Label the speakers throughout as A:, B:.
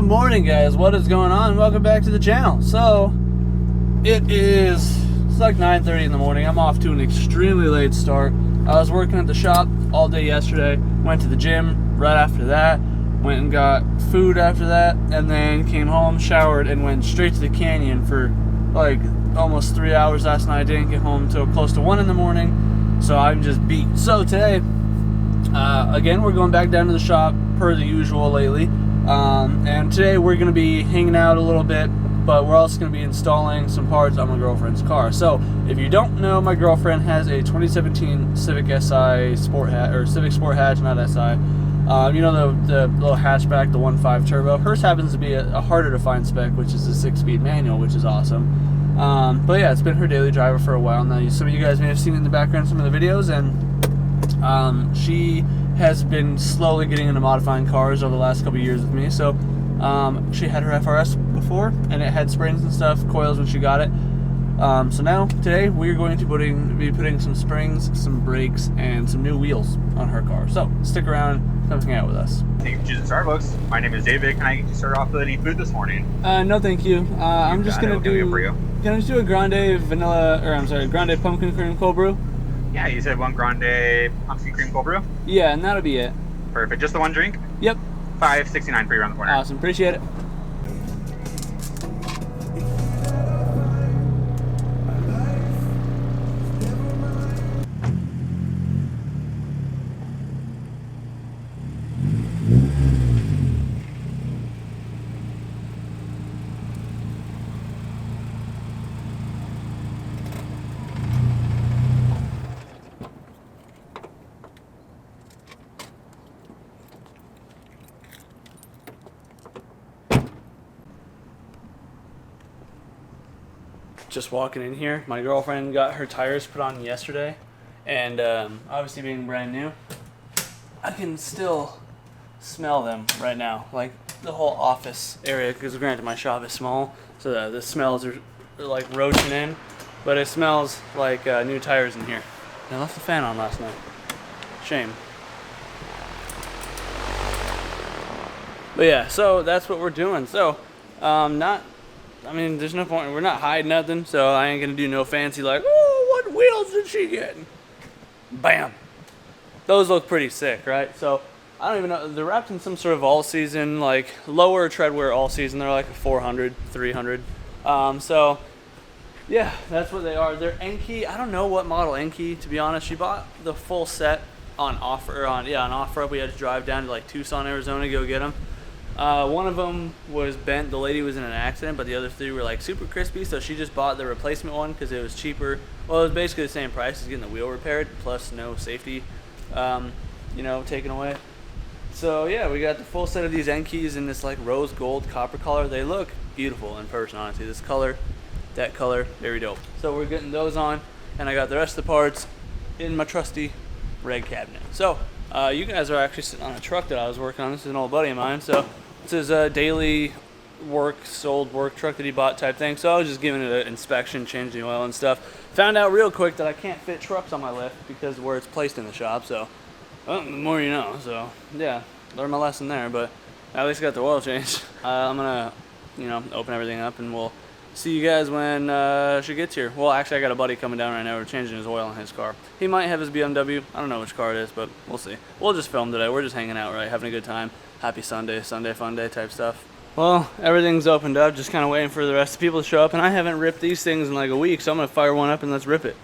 A: Good morning, guys. What is going on? Welcome back to the channel. So it's like 9:30 in the morning. I'm off to an extremely late start. I was working at the shop all day yesterday, went to the gym right after that, went and got food after that, and then came home, showered, and went straight to the canyon for like almost 3 hours last night. I didn't get home until close to 1 in the morning, so I'm just beat. So today, again, we're going back down to the shop per the usual lately. And today we're going to be hanging out a little bit, but we're also going to be installing some parts on my girlfriend's car. So if you don't know, my girlfriend has a 2017 Civic SI Sport Hatch, or Civic Sport Hatch, not SI. You know, the little hatchback, the 1.5 turbo. Hers happens to be a harder to find spec, which is a 6-speed manual, which is awesome. But yeah, it's been her daily driver for a while now. Some of you guys may have seen it in the background, some of the videos, and she has been slowly getting into modifying cars over the last couple of years with me. So she had her FRS before, and it had springs and stuff, coils when she got it. So now, today, we're going to be putting some springs, some brakes, and some new wheels on her car. So stick around, come hang out with us.
B: Thank you for choosing Starbucks. My name is David. Can I get you started off with any food this morning?
A: No, thank you. I'm just gonna do a grande vanilla, or I'm sorry, grande pumpkin cream cold brew.
B: Yeah, you said one grande pumpkin cream cold brew?
A: Yeah, and that'll be it.
B: Perfect. Just the one drink?
A: Yep.
B: $5.69 for you around the corner.
A: Awesome. Appreciate it. Just walking in here, my girlfriend got her tires put on yesterday, and obviously being brand new, I can still smell them right now, like the whole office area, because granted my shop is small, so the smells are like roaching in, but it smells like new tires in here. I left the fan on last night. Shame. But yeah, so that's what we're doing. So I mean, there's no point. We're not hiding nothing, so I ain't gonna do no fancy like, oh, what wheels did she get? Bam. Those look pretty sick, right? So I don't even know. They're wrapped in some sort of all-season, like lower treadwear all-season. They're like a 400, 300. So yeah, that's what they are. They're Enki. I don't know what model Enki, to be honest. She bought the full set on offer. On offer. We had to drive down to like Tucson, Arizona to go get them. One of them was bent. The lady was in an accident, but the other three were like super crispy, so she just bought the replacement one because it was cheaper. Well, it was basically the same price as getting the wheel repaired, plus no safety, taken away. So yeah, we got the full set of these Enkis in this like rose gold copper color. They look beautiful in person, honestly. This color, that color, very dope. So we're getting those on, and I got the rest of the parts in my trusty red cabinet. So you guys are actually sitting on a truck that I was working on. This is an old buddy of mine, so this is a daily work truck that he bought type thing. So I was just giving it an inspection, changing the oil and stuff. Found out real quick that I can't fit trucks on my lift because of where it's placed in the shop. So the more you know. So yeah, learned my lesson there, but I at least got the oil changed. I'm gonna, open everything up, and we'll see you guys when she gets here. Well, actually, I got a buddy coming down right now. We're changing his oil in his car. He might have his BMW. I don't know which car it is, but we'll see. We'll just film today. We're just hanging out, right? Having a good time. Happy Sunday fun day type stuff. Well, everything's opened up. Just kind of waiting for the rest of the people to show up. And I haven't ripped these things in like a week, so I'm going to fire one up and let's rip it.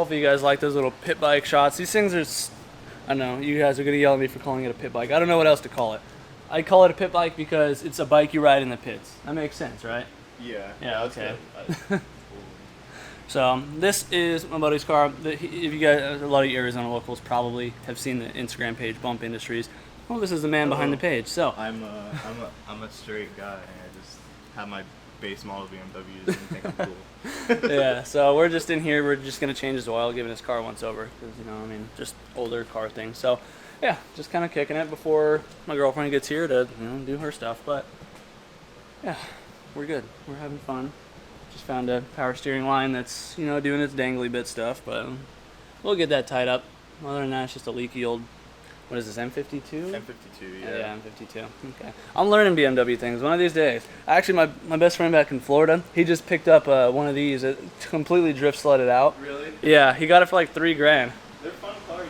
A: hopefully you guys like those little pit bike shots. These things are, I know, you guys are going to yell at me for calling it a pit bike. I don't know what else to call it. I call it a pit bike because it's a bike you ride in the pits. That makes sense, right?
C: Yeah.
A: Yeah, okay. So this is my buddy's car. If you guys, a lot of you Arizona locals probably have seen the Instagram page, Bump Industries. Well, this is the man behind the page. So
C: I'm a straight guy, and I just have my base model BMWs and think I'm cool.
A: yeah, so we're just in here. We're just gonna change his oil, giving his car once over, because I mean, just older car thing. So yeah, just kind of kicking it before my girlfriend gets here to do her stuff. But yeah, we're good. We're having fun. Just found a power steering line that's doing its dangly bit stuff, but we'll get that tied up. Other than that, it's just a leaky old. What is this, M52?
C: M52, yeah.
A: Yeah, M52. Okay. I'm learning BMW things one of these days. Actually, my best friend back in Florida, he just picked up one of these. It completely drift sledded out.
C: Really?
A: Yeah, he got it for like $3 grand.
C: They're fun cars.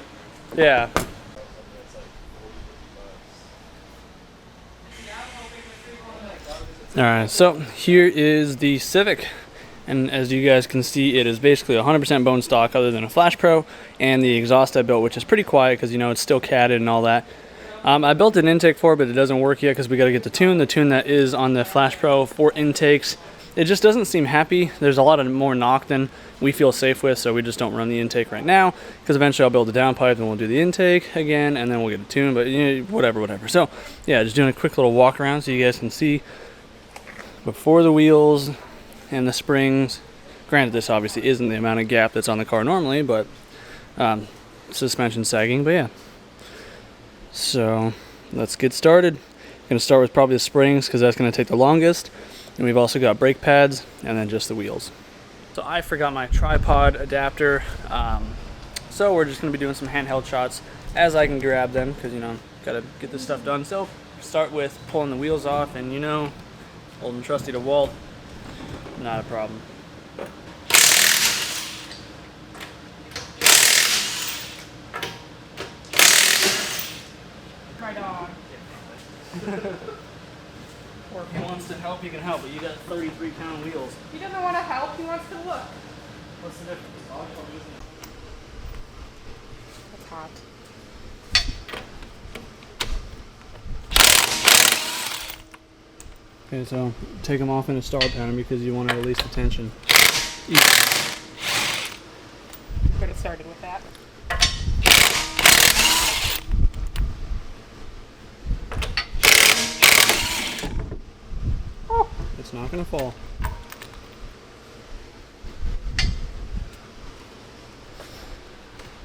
A: Yeah. Alright, so here is the Civic. And as you guys can see, it is basically 100% bone stock other than a Flash Pro and the exhaust I built, which is pretty quiet because, it's still catted and all that. I built an intake for it, but it doesn't work yet because we got to get the tune that is on the Flash Pro for intakes. It just doesn't seem happy. There's a lot of more knock than we feel safe with, so we just don't run the intake right now because eventually I'll build the downpipe and we'll do the intake again and then we'll get a tune, but whatever. So yeah, just doing a quick little walk around so you guys can see before the wheels and the springs. Granted, this obviously isn't the amount of gap that's on the car normally, but suspension sagging, but yeah. So let's get started. I'm going to start with probably the springs because that's going to take the longest. And we've also got brake pads and then just the wheels. So I forgot my tripod adapter. So we're just going to be doing some handheld shots as I can grab them because, got to get this stuff done. So start with pulling the wheels off and, old and trusty DeWalt. Not a problem.
D: My dog.
A: Or if he wants to help, he can help, but you got 33-pound wheels.
D: He doesn't want to help, he wants to look.
A: What's the difference?
D: It's hot.
A: Okay, so take them off in a star pattern because you want to release the tension.
D: Could have started with that.
A: Oh, it's not going to fall.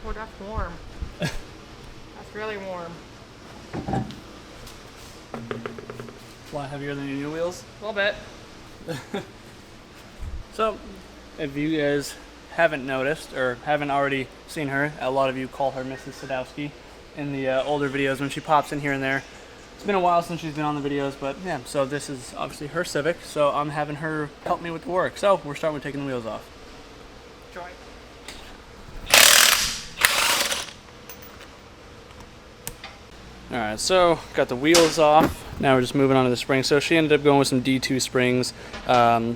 D: Oh, that's warm. That's really warm.
A: A lot heavier than your new wheels.
D: A little bit.
A: So, if you guys haven't noticed or haven't already seen her, a lot of you call her Mrs. Sadowski in the older videos when she pops in here and there. It's been a while since she's been on the videos, but yeah, so this is obviously her Civic, so I'm having her help me with the work. So, we're starting with taking the wheels off.
D: Joy.
A: Alright, so got the wheels off. Now we're just moving on to the springs. So she ended up going with some D2 springs.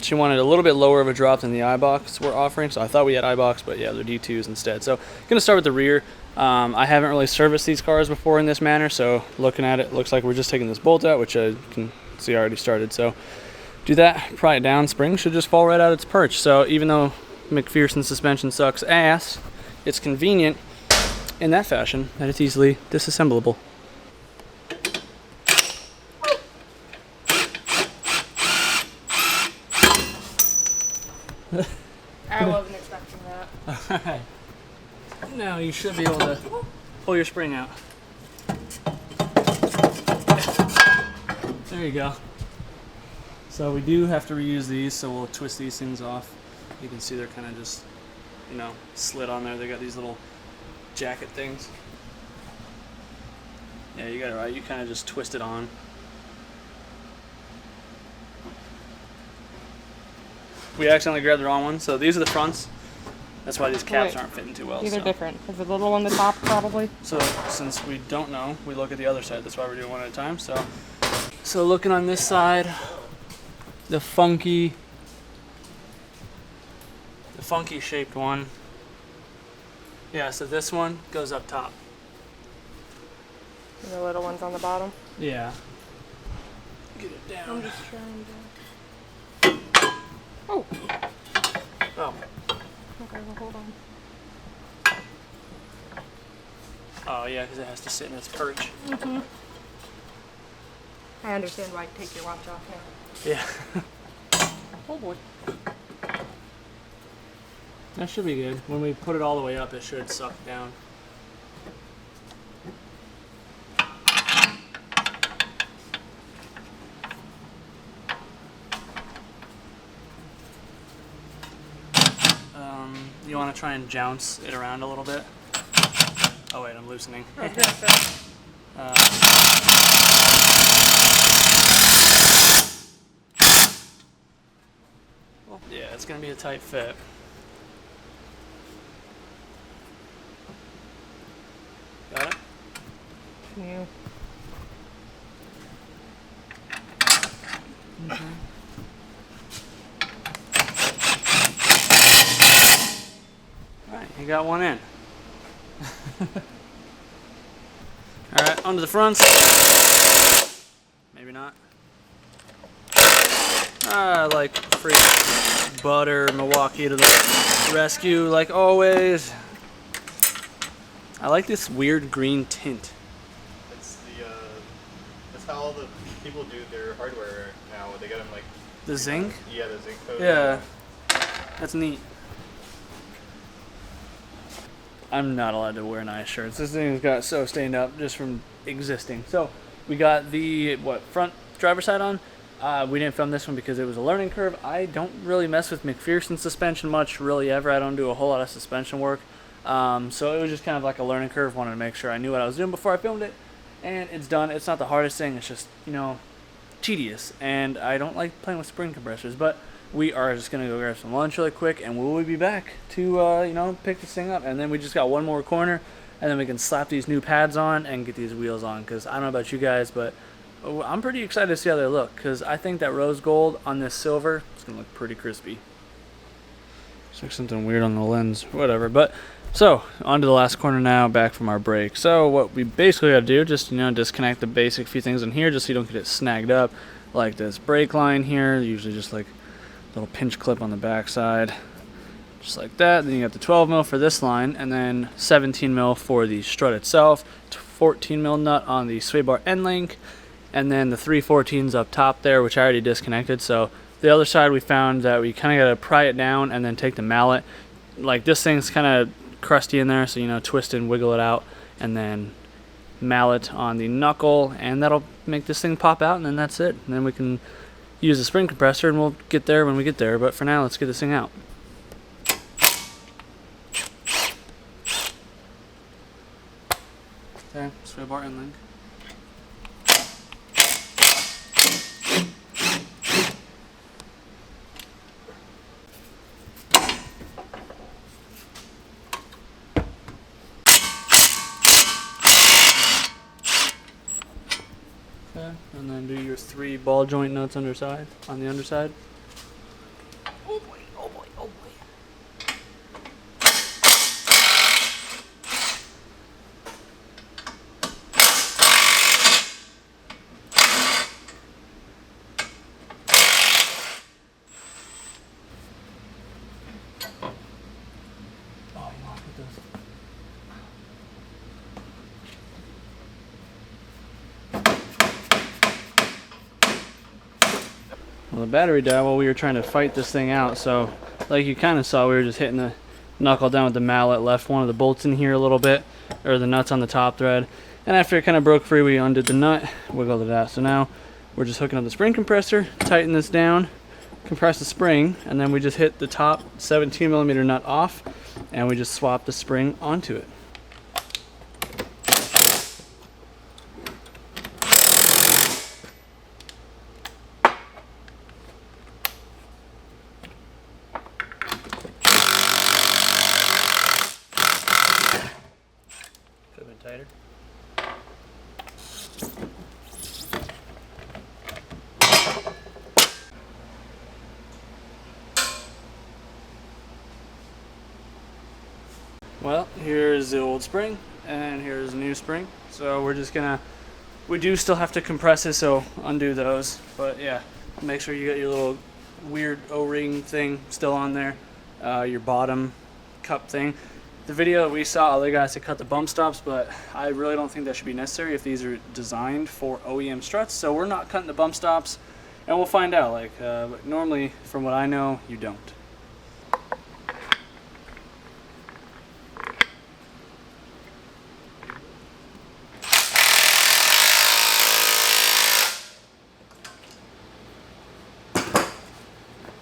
A: She wanted a little bit lower of a drop than the iBox we're offering. So I thought we had iBox, but yeah, they're D2s instead. So gonna start with the rear. I haven't really serviced these cars before in this manner. So looking at it, looks like we're just taking this bolt out, which I can see I already started. So do that, pry it down. Spring should just fall right out of its perch. So even though McPherson suspension sucks ass, it's convenient in that fashion that it's easily disassemblable.
D: I wasn't expecting that.
A: Alright. Now you should be able to pull your spring out. There you go. So we do have to reuse these, so we'll twist these things off. You can see they're kind of just, slit on there. They got these little jacket things. Yeah, you got it right. You kind of just twist it on. We accidentally grabbed the wrong one, so these are the fronts. That's why these caps aren't fitting too well.
D: These are different. Is the little on the top probably?
A: So since we don't know, we look at the other side. That's why we're doing one at a time. So looking on this side, the funky shaped one. Yeah, so this one goes up top.
D: And the little one's on the bottom.
A: Yeah. Get it down.
D: I'm just trying to. Oh.
A: Oh.
D: Okay, well, hold on.
A: Oh, yeah, because it has to sit in its perch.
D: Mm-hmm. I understand why you take your watch off now.
A: Yeah.
D: Oh boy.
A: That should be good. When we put it all the way up, it should suck down. You want to try and jounce it around a little bit? Oh wait, I'm loosening. Yeah, it's gonna be a tight fit. Got it?
D: Yeah.
A: Alright, you got one in. Alright, onto the fronts. Maybe not. Like freaking butter Milwaukee to the rescue, like always. I like this weird green tint.
C: It's the that's how all the people do their hardware now. They get them like
A: The zinc?
C: yeah, the zinc coat.
A: Yeah. That's neat. I'm not allowed to wear nice shirts. This thing's got so stained up just from existing. So we got the front driver's side on. We didn't film this one because it was a learning curve. I don't really mess with McPherson suspension much, really ever. I don't do a whole lot of suspension work. So it was just kind of like a learning curve. Wanted to make sure I knew what I was doing before I filmed it. And it's done. It's not the hardest thing. It's just, tedious. And I don't like playing with spring compressors. But we are just going to go grab some lunch really quick. And we will be back to, pick this thing up. And then we just got one more corner. And then we can slap these new pads on and get these wheels on. Because I don't know about you guys, but I'm pretty excited to see how they look, because I think that rose gold on this silver is going to look pretty crispy. Looks like something weird on the lens, whatever. But, so, on to the last corner now, back from our break. So, what we basically got to do, just, disconnect the basic few things in here, just so you don't get it snagged up. Like this brake line here, usually just like a little pinch clip on the back side. Just like that. Then you got the 12 mil for this line, and then 17 mil for the strut itself. 14 mil nut on the sway bar end link. And then the 314s up top there, which I already disconnected. So the other side, we found that we kind of got to pry it down and then take the mallet. Like this thing's kind of crusty in there, so twist and wiggle it out, and then mallet on the knuckle, and that'll make this thing pop out, and then that's it. And then we can use the spring compressor, and we'll get there when we get there. But for now, let's get this thing out. Okay, sway bar end link. And then do your 3 ball joint nuts on the underside.
D: Oh boy, oh boy, oh boy.
A: Oh, you want to put those. Well, the battery died while we were trying to fight this thing out, so like you kind of saw, we were just hitting the knuckle down with the mallet, left one of the bolts in here a little bit, or the nuts on the top thread, and after it kind of broke free, we undid the nut, wiggled it out. So now we're just hooking up the spring compressor, tighten this down, compress the spring, and then we just hit the top 17 millimeter nut off, and we just swap the spring onto it. Tighter. Well, here's the old spring, and here's the new spring. So we're just gonna, we do still have to compress it, so undo those. But yeah, make sure you got your little weird O-ring thing still on there, your bottom cup thing. The video we saw other guys to cut the bump stops, but I really don't think that should be necessary if these are designed for OEM struts. So we're not cutting the bump stops, and we'll find out. Like, but normally, from what I know, you don't.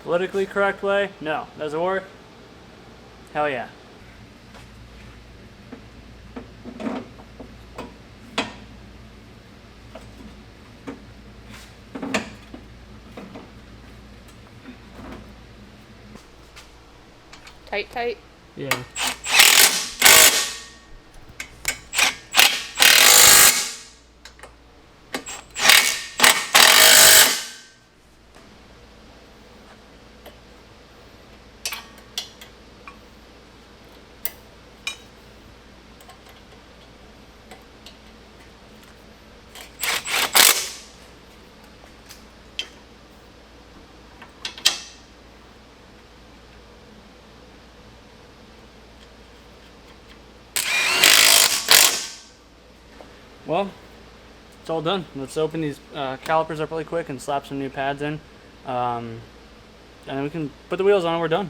A: Politically correct way? No. Does it work? Hell yeah.
D: Tight, tight.
A: Yeah. Well, it's all done. Let's open these calipers up really quick and slap some new pads in. And then we can put the wheels on and we're done.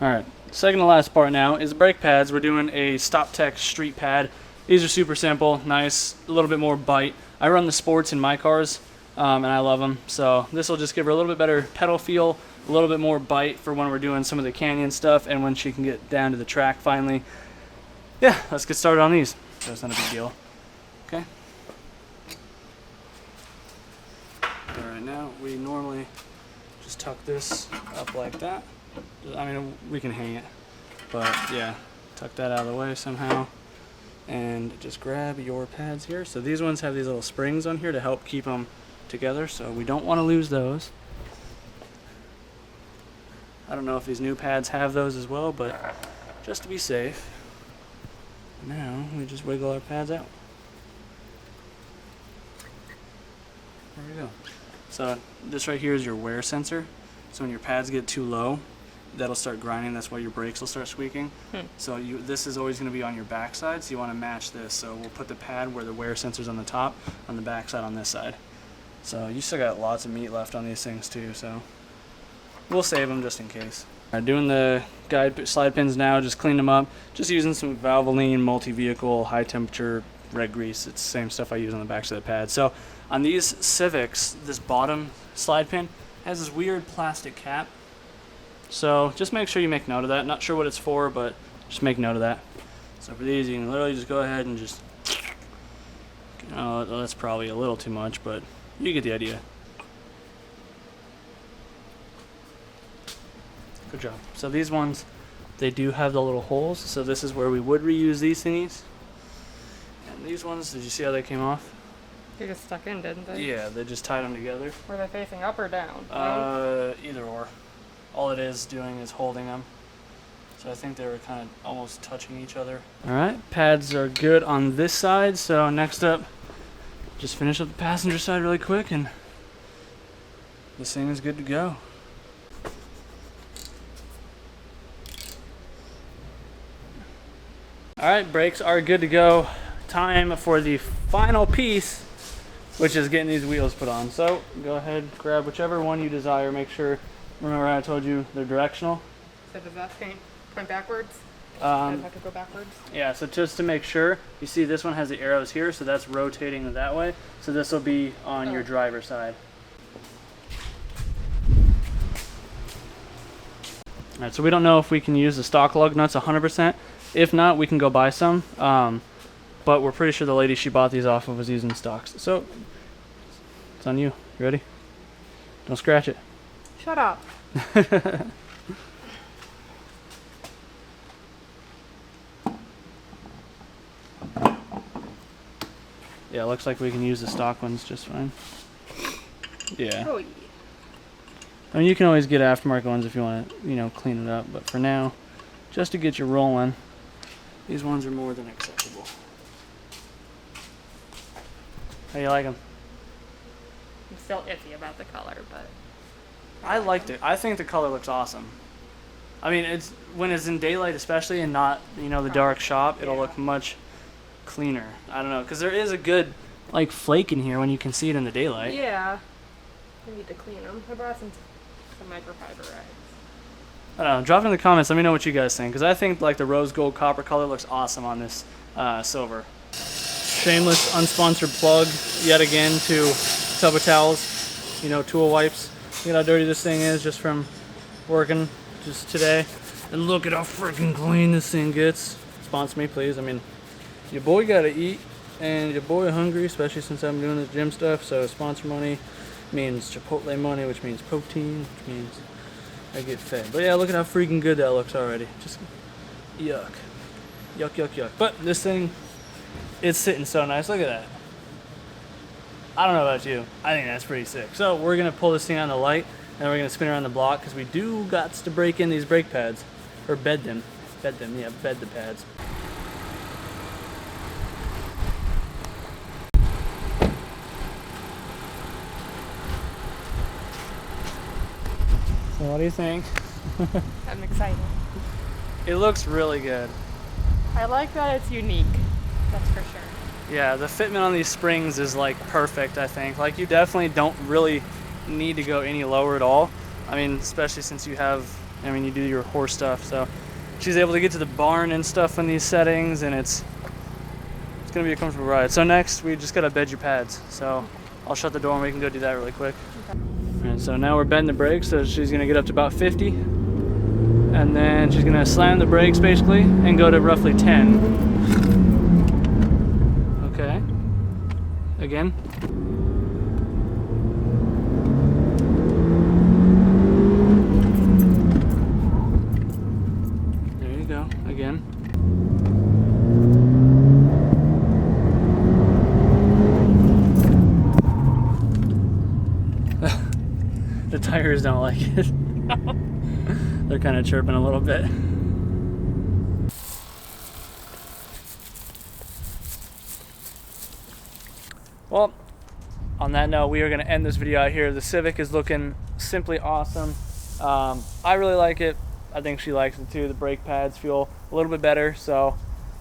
A: Alright, second to last part now is brake pads. We're doing a Stop Tech street pad. These are super simple, nice, a little bit more bite. I run the sports in my cars, and I love them. So this will just give her a little bit better pedal feel, a little bit more bite for when we're doing some of the canyon stuff and when she can get down to the track finally. Yeah, let's get started on these. So it's not a big deal. Okay. Alright, now we normally just tuck this up like that. I mean, we can hang it, but yeah, tuck that out of the way somehow. And just grab your pads here. So these ones have these little springs on here to help keep them together, so we don't want to lose those. I don't know if these new pads have those as well, but just to be safe, now we just wiggle our pads out. There we go. So this right here is your wear sensor. So when your pads get too low, that'll start grinding. That's why your brakes will start squeaking. So this is always going to be on your back side, so you want to match this. So we'll put the pad where the wear sensor's on the top, on the back side on this side. So you still got lots of meat left on these things too, so we'll save them just in case. All right, doing the guide slide pins now, just clean them up. Just using some Valvoline multi-vehicle high temperature red grease. It's the same stuff I use on the backs of the pad. So on these Civics, this bottom slide pin has this weird plastic cap. So just make sure you make note of that. Not sure what it's for, but just make note of that. So for these, you can literally just go ahead and just, oh, that's probably a little too much, but you get the idea. Good job. So these ones, they do have the little holes. So this is where we would reuse these thingies. And these ones, did you see how they came off?
D: They just stuck in, didn't they?
A: Yeah, they just tied them together.
D: Were they facing up or down?
A: Either or. All it is doing is holding them. So I think they were kind of almost touching each other. Alright, pads are good on this side. So next up, just finish up the passenger side really quick and this thing is good to go. Alright, brakes are good to go. Time for the final piece, which is getting these wheels put on. So go ahead, grab whichever one you desire. Make sure, remember I told you they're directional.
D: So does that point backwards? Does it have to go backwards?
A: Yeah, so just to make sure, you see this one has the arrows here, so that's rotating that way. So this will be on your driver's side. Alright, so we don't know if we can use the stock lug nuts 100%. If not, we can go buy some. But we're pretty sure the lady she bought these off of was using stocks. So, it's on you. You ready? Don't scratch it.
D: Shut up.
A: Yeah, it looks like we can use the stock ones just fine. Yeah.
D: Oh, yeah.
A: I mean, you can always get aftermarket ones if you want to, clean it up. But for now, just to get you rolling, These ones are more than acceptable. How do you like them?
D: I'm still iffy about the color, but
A: I liked it. I think the color looks awesome. I mean, it's when it's in daylight especially and not, you know, the dark shop, it'll look much cleaner. I don't know, because there is a good, like, flake in here when you can see it in the daylight.
D: yeah, I need to clean them. I brought some microfiber rags.
A: I don't know. Drop it in the comments. Let me know what you guys think, because I think, like, the rose gold copper color looks awesome on this silver. Shameless, unsponsored plug yet again to Tub of Towels, you know, tool wipes. Look at how dirty this thing is just from working just today. And look at how freaking clean this thing gets. Sponsor me, please. I mean, your boy gotta eat, and your boy hungry, especially since I'm doing this gym stuff. So sponsor money means Chipotle money, which means protein, which means I get fed. But yeah, look at how freaking good that looks already. Just yuck. Yuck, yuck, yuck. But this thing, it's sitting so nice. Look at that. I don't know about you. I think that's pretty sick. So we're going to pull this thing on the light, and we're going to spin around the block, because we do got to break in these brake pads. Or bed them. Bed them, yeah, bed the pads. So what do you think?
D: I'm excited.
A: It looks really good.
D: I like that it's unique. That's for sure.
A: Yeah, the fitment on these springs is like perfect, I think. Like, you definitely don't really need to go any lower at all. I mean, especially since you have, I mean, you do your horse stuff. So she's able to get to the barn and stuff in these settings, and it's gonna be a comfortable ride. So next, we just gotta bed your pads. So I'll shut the door and we can go do that really quick.
D: Okay.
A: And so now we're bending the brakes, so she's gonna get up to about 50. And then she's gonna slam the brakes basically and go to roughly 10. Okay. Again. There you go. Again. The tires don't like it. They're kind of chirping a little bit. Well, on that note, we are going to end this video out here. The Civic is looking simply awesome. I really like it. I think she likes it too. The brake pads feel a little bit better. So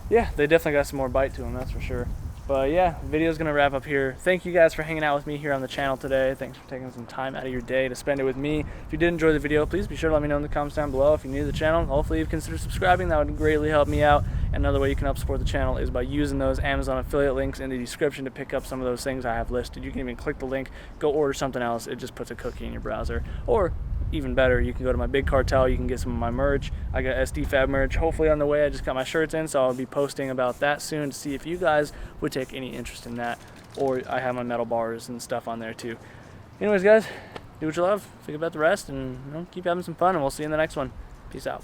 A: yeah, they definitely got some more bite to them, that's for sure. But yeah, the video is going to wrap up here. Thank you guys for hanging out with me here on the channel today. Thanks for taking some time out of your day to spend it with me. If you did enjoy the video, please be sure to let me know in the comments down below. If you're new to the channel, hopefully you've considered subscribing. That would greatly help me out. Another way you can help support the channel is by using those Amazon affiliate links in the description to pick up some of those things I have listed. You can even click the link, go order something else. It just puts a cookie in your browser. Or even better, you can go to my big cartel. You can get some of my merch. I got SDFab merch hopefully on the way. I just got my shirts in, so I'll be posting about that soon to see if you guys would take any interest in that. Or I have my metal bars and stuff on there too. Anyways, guys, do what you love, think about the rest, and keep having some fun, and we'll see you in the next one. Peace out.